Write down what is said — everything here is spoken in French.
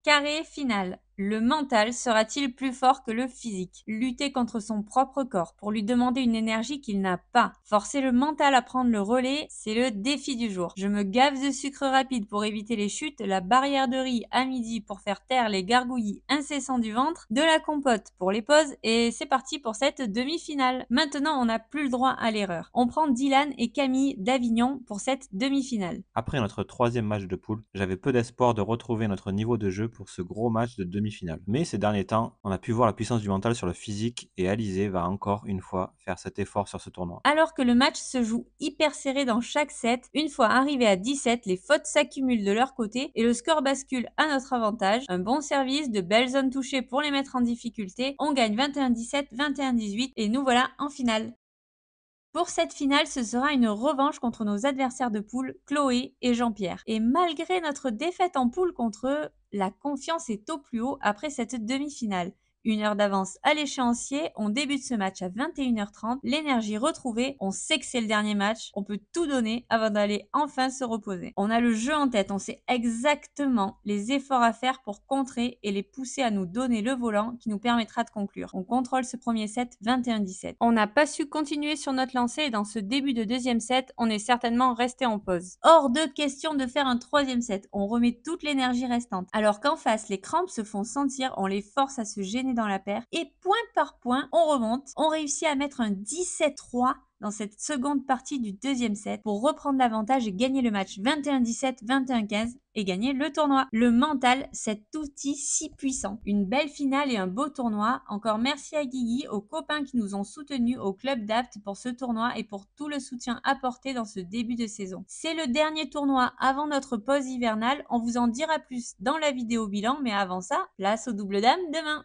Carré final. Le mental sera-t-il plus fort que le physique? Lutter contre son propre corps pour lui demander une énergie qu'il n'a pas. Forcer le mental à prendre le relais, c'est le défi du jour. Je me gave de sucre rapide pour éviter les chutes, la barrière de riz à midi pour faire taire les gargouillis incessants du ventre, de la compote pour les pauses et c'est parti pour cette demi-finale. Maintenant, on n'a plus le droit à l'erreur. On prend Dylan et Camille d'Avignon pour cette demi-finale. Après notre troisième match de poule, j'avais peu d'espoir de retrouver notre niveau de jeu pour ce gros match de demi-finale. Mais ces derniers temps, on a pu voir la puissance du mental sur le physique et Alizé va encore une fois faire cet effort sur ce tournoi. Alors que le match se joue hyper serré dans chaque set, une fois arrivé à 17, les fautes s'accumulent de leur côté et le score bascule à notre avantage. Un bon service, de belles zones touchées pour les mettre en difficulté. On gagne 21-17, 21-18 et nous voilà en finale. Pour cette finale, ce sera une revanche contre nos adversaires de poule, Chloé et Jean-Pierre. Et malgré notre défaite en poule contre eux, la confiance est au plus haut après cette demi-finale. 1 heure d'avance à l'échéancier, on débute ce match à 21h30, l'énergie retrouvée, on sait que c'est le dernier match, on peut tout donner avant d'aller enfin se reposer. On a le jeu en tête, on sait exactement les efforts à faire pour contrer et les pousser à nous donner le volant qui nous permettra de conclure. On contrôle ce premier set 21-17. On n'a pas su continuer sur notre lancée et dans ce début de deuxième set, on est certainement resté en pause. Hors de question de faire un troisième set, on remet toute l'énergie restante. Alors qu'en face, les crampes se font sentir, on les force à se gêner dans la paire et point par point, on remonte. On réussit à mettre un 17-3 dans cette seconde partie du deuxième set pour reprendre l'avantage et gagner le match 21-17, 21-15 et gagner le tournoi. Le mental, cet outil si puissant. Une belle finale et un beau tournoi. Encore merci à Guigui, aux copains qui nous ont soutenus au club d'Apt pour ce tournoi et pour tout le soutien apporté dans ce début de saison. C'est le dernier tournoi avant notre pause hivernale. On vous en dira plus dans la vidéo bilan, mais avant ça, place aux doubles dames demain.